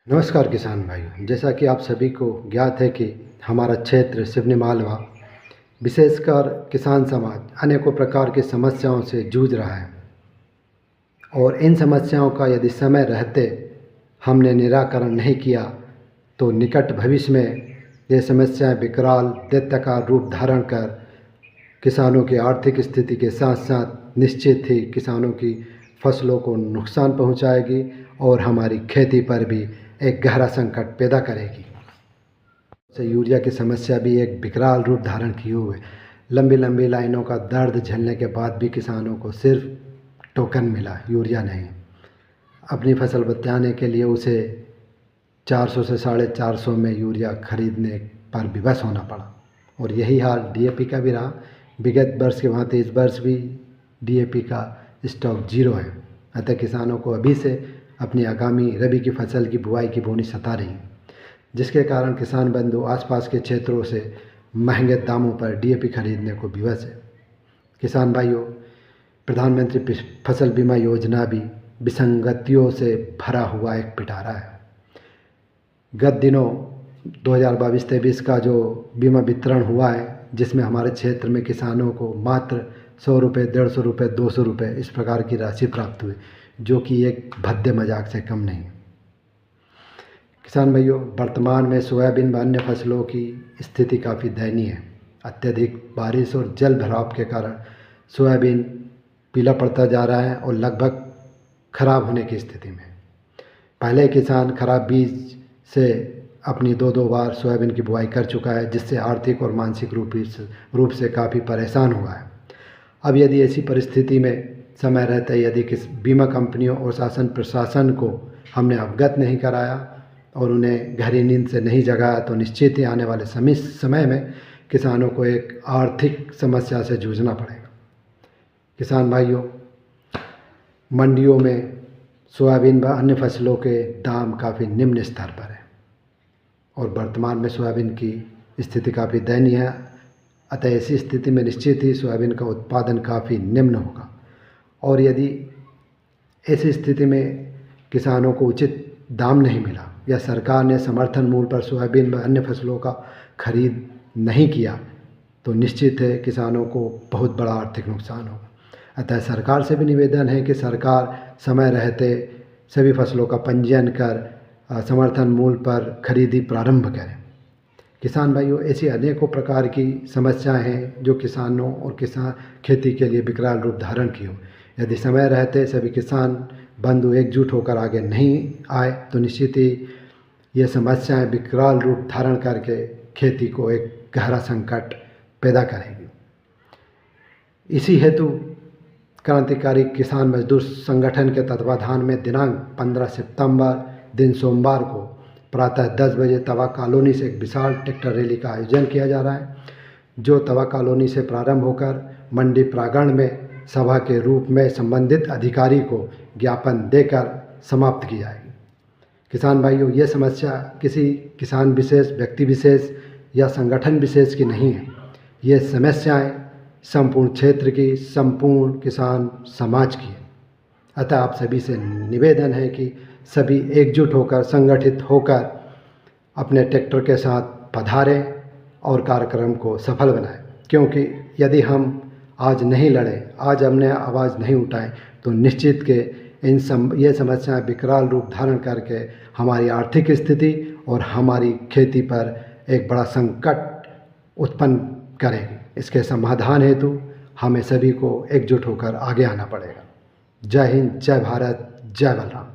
नमस्कार किसान भाइयों, जैसा कि आप सभी को ज्ञात है कि हमारा क्षेत्र सिवनी मालवा विशेषकर किसान समाज अनेकों प्रकार की समस्याओं से जूझ रहा है और इन समस्याओं का यदि समय रहते हमने निराकरण नहीं किया तो निकट भविष्य में ये समस्याएं विकराल दैत्याकार रूप धारण कर किसानों की आर्थिक स्थिति के साथ साथ निश्चित ही किसानों की फसलों को नुकसान पहुंचाएगी और हमारी खेती पर भी एक गहरा संकट पैदा करेगी। यूरिया की समस्या भी एक विकराल रूप धारण किए हुए लंबी लंबी लाइनों का दर्द झेलने के बाद भी किसानों को सिर्फ टोकन मिला, यूरिया नहीं। अपनी फसल बचाने के लिए उसे 400 से 450 में यूरिया खरीदने पर विवश होना पड़ा और यही हाल डीएपी का भी रहा। विगत वर्ष के भांति इस वर्ष भी डीएपी का स्टॉक जीरो है। अतः किसानों को अभी से अपनी आगामी रबी की फसल की बुआई की बोनी सता रही, जिसके कारण किसान बंधु आसपास के क्षेत्रों से महंगे दामों पर डीएपी खरीदने को विवश है। किसान भाइयों, प्रधानमंत्री फसल बीमा योजना भी विसंगतियों से भरा हुआ एक पिटारा है। गत दिनों 2022-23 का जो बीमा वितरण हुआ है, जिसमें हमारे क्षेत्र में किसानों को मात्र 100 रुपये, 150 रुपये, 200 रुपये इस प्रकार की राशि प्राप्त हुई, जो कि एक भद्दे मजाक से कम नहीं। किसान भाइयों, वर्तमान में सोयाबीन व अन्य फसलों की स्थिति काफ़ी दयनीय है। अत्यधिक बारिश और जल भराव के कारण सोयाबीन पीला पड़ता जा रहा है और लगभग खराब होने की स्थिति में। पहले किसान खराब बीज से अपनी दो बार सोयाबीन की बुआई कर चुका है, जिससे आर्थिक और मानसिक रूप से काफ़ी परेशान हुआ है। अब यदि ऐसी परिस्थिति में समय रहते यदि किस बीमा कंपनियों और शासन प्रशासन को हमने अवगत नहीं कराया और उन्हें गहरी नींद से नहीं जगाया तो निश्चित ही आने वाले समय में किसानों को एक आर्थिक समस्या से जूझना पड़ेगा। किसान भाइयों, मंडियों में सोयाबीन व अन्य फसलों के दाम काफ़ी निम्न स्तर पर है और वर्तमान में सोयाबीन की स्थिति काफ़ी दयनीय है। अतः ऐसी स्थिति में निश्चित ही सोयाबीन का उत्पादन काफ़ी निम्न होगा और यदि ऐसी स्थिति में किसानों को उचित दाम नहीं मिला या सरकार ने समर्थन मूल्य पर सोयाबीन व अन्य फसलों का खरीद नहीं किया तो निश्चित है किसानों को बहुत बड़ा आर्थिक नुकसान होगा। अतः सरकार से भी निवेदन है कि सरकार समय रहते सभी फसलों का पंजीयन कर समर्थन मूल्य पर खरीदी प्रारंभ करें। किसान भाइयों, ऐसी अनेकों प्रकार की समस्याएं हैं जो किसानों और खेती के लिए विकराल रूप धारण की हो। यदि समय रहते सभी किसान बंधु एकजुट होकर आगे नहीं आए तो निश्चित ही ये समस्याएं विकराल रूप धारण करके खेती को एक गहरा संकट पैदा करेगी। इसी हेतु क्रांतिकारी किसान मजदूर संगठन के तत्वाधान में दिनांक 15 सितंबर दिन सोमवार को प्रातः 10 बजे तवा कॉलोनी से एक विशाल ट्रैक्टर रैली का आयोजन किया जा रहा है, जो तवा कॉलोनी से प्रारंभ होकर मंडी प्रांगण में सभा के रूप में संबंधित अधिकारी को ज्ञापन देकर समाप्त की जाएगी। किसान भाइयों, ये समस्या किसी किसान विशेष, व्यक्ति विशेष या संगठन विशेष की नहीं है। ये समस्याएं संपूर्ण क्षेत्र की, संपूर्ण किसान समाज की है। अतः आप सभी से निवेदन है कि सभी एकजुट होकर, संगठित होकर अपने ट्रैक्टर के साथ पधारें और कार्यक्रम को सफल बनाएं, क्योंकि यदि हम आज नहीं लड़े, आज हमने आवाज़ नहीं उठाए तो निश्चित के ये समस्याएं विकराल रूप धारण करके हमारी आर्थिक स्थिति और हमारी खेती पर एक बड़ा संकट उत्पन्न करेगी। इसके समाधान हेतु हमें सभी को एकजुट होकर आगे आना पड़ेगा। जय हिंद, जय भारत, जय बलराम।